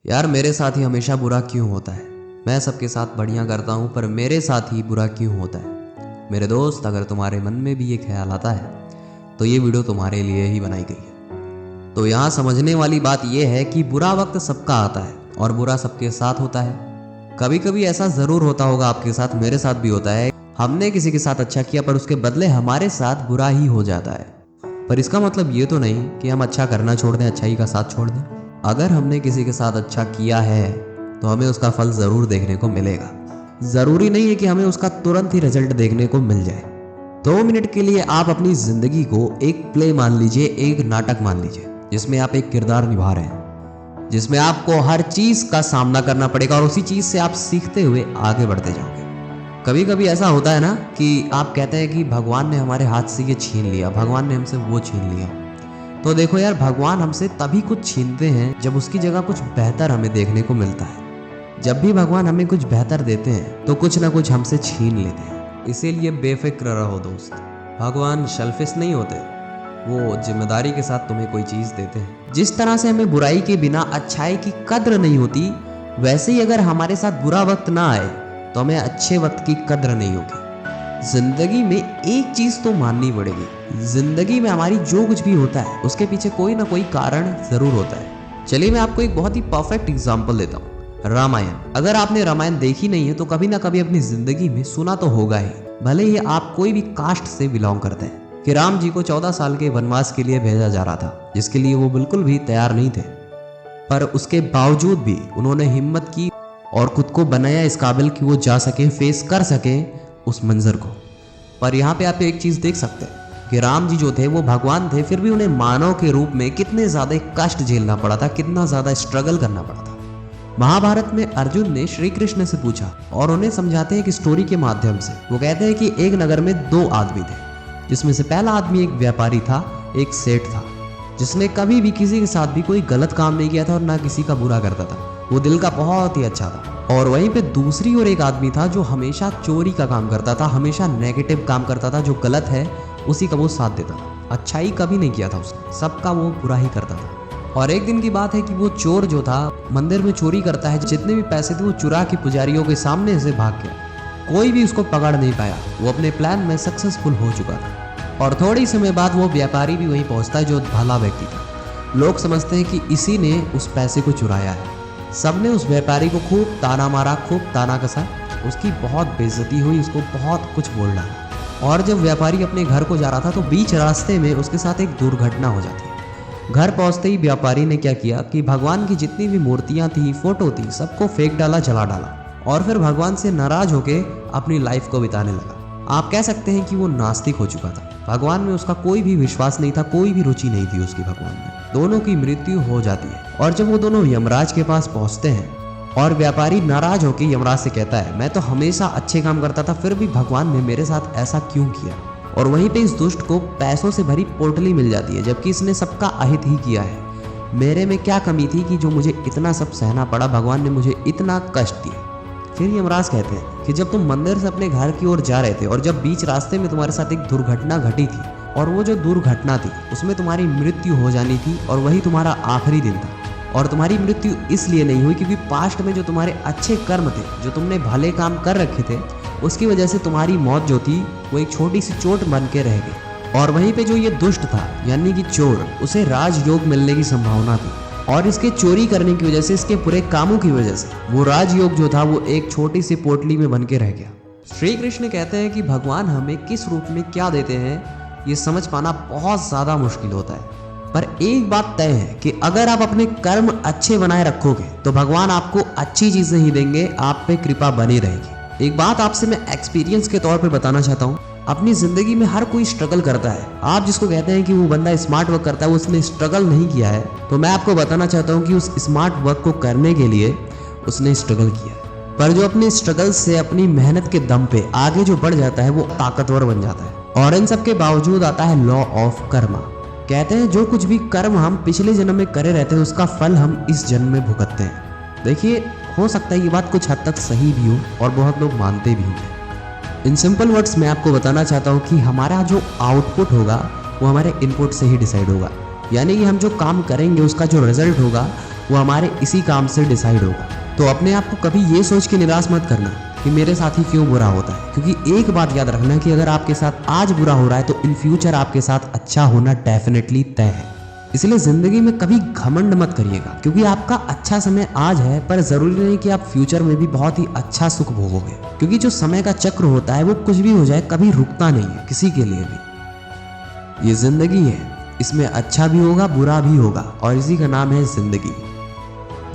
यार मेरे साथ ही हमेशा बुरा क्यों होता है। मैं सबके साथ बढ़िया करता हूँ पर मेरे साथ ही बुरा क्यों होता है। मेरे दोस्त, अगर तुम्हारे मन में भी ये ख्याल आता है तो ये वीडियो तुम्हारे लिए ही बनाई गई है। तो यहाँ समझने वाली बात यह है कि बुरा वक्त सबका आता है और बुरा सबके साथ होता है। कभी कभी ऐसा जरूर होता होगा आपके साथ, मेरे साथ भी होता है। हमने किसी के साथ अच्छा किया पर उसके बदले हमारे साथ बुरा ही हो जाता है। पर इसका मतलब ये तो नहीं कि हम अच्छा करना छोड़ दें, अच्छाई का साथ छोड़ दें। अगर हमने किसी के साथ अच्छा किया है तो हमें उसका फल जरूर देखने को मिलेगा। जरूरी नहीं है कि हमें उसका तुरंत ही रिजल्ट देखने को मिल जाए। 2 मिनट के लिए आप अपनी जिंदगी को एक प्ले मान लीजिए, एक नाटक मान लीजिए जिसमें आप एक किरदार निभा रहे हैं, जिसमें आपको हर चीज का सामना करना पड़ेगा और उसी चीज से आप सीखते हुए आगे बढ़ते जाओगे। कभी कभी ऐसा होता है ना कि आप कहते हैं कि भगवान ने हमारे हाथ से ये छीन लिया, भगवान ने हमसे वो छीन लिया। तो देखो यार, भगवान हमसे तभी कुछ छीनते हैं जब उसकी जगह कुछ बेहतर हमें देखने को मिलता है। जब भी भगवान हमें कुछ बेहतर देते हैं तो कुछ ना कुछ हमसे छीन लेते हैं। इसीलिए बेफिक्र रहो दोस्त, भगवान सेल्फिश नहीं होते, वो जिम्मेदारी के साथ तुम्हें कोई चीज देते हैं। जिस तरह से हमें बुराई के बिना अच्छाई की कद्र नहीं होती, वैसे ही अगर हमारे साथ बुरा वक्त ना आए तो हमें अच्छे वक्त की कद्र नहीं होगी। जिंदगी में एक चीज तो माननी पड़ेगी, जिंदगी में हमारी जो कुछ भी होता है उसके पीछे कोई ना कोई कारण जरूर होता है। चलिए मैं आपको एक बहुत ही परफेक्ट एग्जांपल देता हूँ, रामायण। अगर आपने रामायण देखी नहीं है तो कभी ना कभी अपनी जिंदगी में सुना तो होगा ही, भले ही आप कोई भी कास्ट से बिलोंग करते हैं, कि राम जी को 14 साल के वनवास के लिए भेजा जा रहा था, जिसके लिए वो बिल्कुल भी तैयार नहीं थे। पर उसके बावजूद भी उन्होंने हिम्मत की और खुद को बनाया इस काबिल कि वो जा सके, फेस कर सके उस मंजर को। पर यहाँ पे आप एक चीज देख सकते हैं कि राम जी जो थे वो भगवान थे, फिर भी उन्हें मानव के रूप में कितने ज्यादा कष्ट झेलना पड़ा था, कितना ज्यादा स्ट्रगल करना पड़ा था। महाभारत में अर्जुन ने श्री कृष्ण से पूछा और उन्हें समझाते हैं कि स्टोरी के माध्यम से। वो कहते हैं कि एक नगर में 2 आदमी थे, जिसमें से पहला आदमी एक व्यापारी था, एक सेठ था, जिसने कभी भी किसी के साथ भी कोई गलत काम नहीं किया था और ना किसी का बुरा करता था। वो दिल का बहुत ही अच्छा था। और वहीं पे दूसरी ओर एक आदमी था जो हमेशा चोरी का काम करता था, हमेशा नेगेटिव काम करता था, जो गलत है उसी का वो साथ देता था। अच्छाई कभी नहीं किया था उसने, सबका वो बुरा ही करता था। और एक दिन की बात है कि वो चोर जो था मंदिर में चोरी करता है, जितने भी पैसे थे वो चुरा के पुजारियों के सामने से भाग गया। कोई भी उसको पकड़ नहीं पाया, वो अपने प्लान में सक्सेसफुल हो चुका था। और थोड़ी समय बाद वो व्यापारी भी वहीं पहुंचता है जो भला व्यक्ति था। लोग समझते हैं कि इसी ने उस पैसे को चुराया है। सबने उस व्यापारी को खूब ताना मारा, खूब ताना कसा, उसकी बहुत बेइज्जती हुई, उसको बहुत कुछ बोल डाला। और जब व्यापारी अपने घर को जा रहा था तो बीच रास्ते में उसके साथ एक दुर्घटना हो जाती है। घर पहुंचते ही व्यापारी ने क्या किया कि भगवान की जितनी भी मूर्तियां थी, फोटो थी, सबको फेंक डाला, जला डाला और फिर भगवान से नाराज होके अपनी लाइफ को बिताने लगा। आप कह सकते हैं कि वो नास्तिक हो चुका था। भगवान में उसका कोई भी विश्वास नहीं था, कोई भी रुचि नहीं थी उसकी भगवान में। दोनों की मृत्यु हो जाती है और जब वो दोनों यमराज के पास पहुंचते हैं और व्यापारी नाराज होकर यमराज से कहता है, मैं तो हमेशा अच्छे काम करता था, फिर भी भगवान ने मेरे साथ ऐसा क्यों किया। और वहीं पे इस दुष्ट को पैसों से भरी पोटली मिल जाती है, जबकि इसने सबका अहित ही किया है। मेरे में क्या कमी थी कि जो मुझे इतना सब सहना पड़ा, भगवान ने मुझे इतना कष्ट दिया। फिर यमराज कहते हैं कि जब तुम मंदिर से अपने घर की ओर जा रहे थे और जब बीच रास्ते में तुम्हारे साथ एक दुर्घटना घटी थी और वो जो दुर्घटना थी उसमें तुम्हारी मृत्यु हो जानी थी और वही तुम्हारा आखिरी दिन था। और तुम्हारी मृत्यु इसलिए नहीं हुई क्योंकि पास्ट में जो तुम्हारे अच्छे कर्म थे, जो तुमने भले काम कर रखे थे, उसकी वजह से तुम्हारी मौत जो थी वो एक छोटी सी चोट बन के रह गई। और वहीं पे जो ये दुष्ट था यानी कि चोर, उसे राजयोग मिलने की संभावना थी और इसके चोरी करने की वजह से, इसके बुरे कामों की वजह से वो राजयोग जो था वो एक छोटी सी पोटली में बन के रह गया। श्री कृष्ण कहते हैं कि भगवान हमें किस रूप में क्या देते हैं ये समझ पाना बहुत ज्यादा मुश्किल होता है। पर एक बात तय है कि अगर आप अपने कर्म अच्छे बनाए रखोगे तो भगवान आपको अच्छी चीजें ही देंगे, आप पे कृपा बनी रहेगी। एक बात आपसे मैं एक्सपीरियंस के तौर पे बताना चाहता हूँ। अपनी जिंदगी में हर कोई स्ट्रगल करता है। आप जिसको कहते हैं कि वो बंदा स्मार्ट वर्क करता है, वो उसने स्ट्रगल नहीं किया है, तो मैं आपको बताना चाहता हूँ कि उस स्मार्ट वर्क को करने के लिए उसने स्ट्रगल किया है। पर जो अपने स्ट्रगल से, अपनी मेहनत के दम पे आगे जो बढ़ जाता है वो ताकतवर बन जाता है। और इन सब के बावजूद आता है लॉ ऑफ कर्मा। कहते हैं जो कुछ भी कर्म हम पिछले जन्म में करे रहते हैं उसका फल हम इस जन्म में भुगतते हैं। देखिए, हो सकता है ये बात कुछ हद तक सही भी हो और बहुत लोग मानते भी होंगे। इन सिंपल वर्ड्स में आपको बताना चाहता हूँ कि हमारा जो आउटपुट होगा वो हमारे इनपुट से ही डिसाइड होगा। यानी कि हम जो काम करेंगे उसका जो रिजल्ट होगा वो हमारे इसी काम से डिसाइड होगा। तो अपने आप को कभी ये सोच के निराश मत करना कि मेरे साथ ही क्यों बुरा होता है, क्योंकि एक बात याद रखना कि अगर आपके साथ आज बुरा हो रहा है तो इन फ्यूचर आपके साथ अच्छा होना डेफिनेटली तय है। इसलिए जिंदगी में कभी घमंड मत करिएगा, क्योंकि आपका अच्छा समय आज है, पर जरूरी नहीं कि आप फ्यूचर में भी बहुत ही अच्छा सुख भोगोगे, क्योंकि जो समय का चक्र होता है वो कुछ भी हो जाए कभी रुकता नहीं है किसी के लिए भी। ये जिंदगी है, इसमें अच्छा भी होगा बुरा भी होगा, और इसी का नाम है जिंदगी।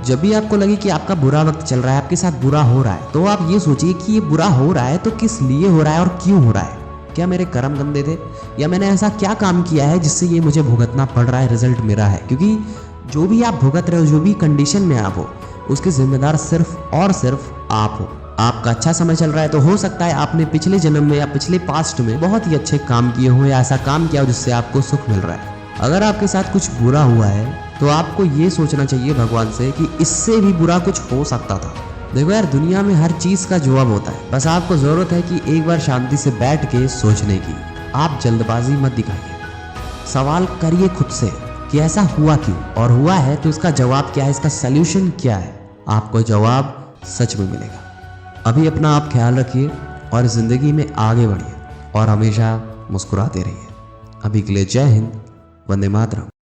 जब भी आपको लगे कि आपका बुरा वक्त चल रहा है, आपके साथ बुरा हो रहा है, तो आप ये सोचिए कि ये बुरा हो रहा है तो किस लिए हो रहा है और क्यों हो रहा है। क्या मेरे कर्म गंदे थे, या मैंने ऐसा क्या काम किया है जिससे ये मुझे भुगतना पड़ रहा है, रिजल्ट मेरा है। क्योंकि जो भी आप भुगत रहे हो, जो भी कंडीशन में आप हो, उसके जिम्मेदार सिर्फ और सिर्फ आप हो। आपका अच्छा समय चल रहा है तो हो सकता है आपने पिछले जन्म में या पिछले पास्ट में बहुत ही अच्छे काम किए हो, या ऐसा काम किया हो जिससे आपको सुख मिल रहा है। अगर आपके साथ कुछ बुरा हुआ है तो आपको ये सोचना चाहिए भगवान से कि इससे भी बुरा कुछ हो सकता था। देखो यार, दुनिया में हर चीज का जवाब होता है, बस आपको जरूरत है कि एक बार शांति से बैठ के सोचने की। आप जल्दबाजी मत दिखाइए, सवाल करिए खुद से कि ऐसा हुआ क्यों, और हुआ है तो इसका जवाब क्या है, इसका सल्यूशन क्या है। आपको जवाब सच में मिलेगा। अभी अपना आप ख्याल रखिए और जिंदगी में आगे बढ़िए और हमेशा मुस्कुराते रहिए। अभी के लिए जय हिंद, वंदे मातरम।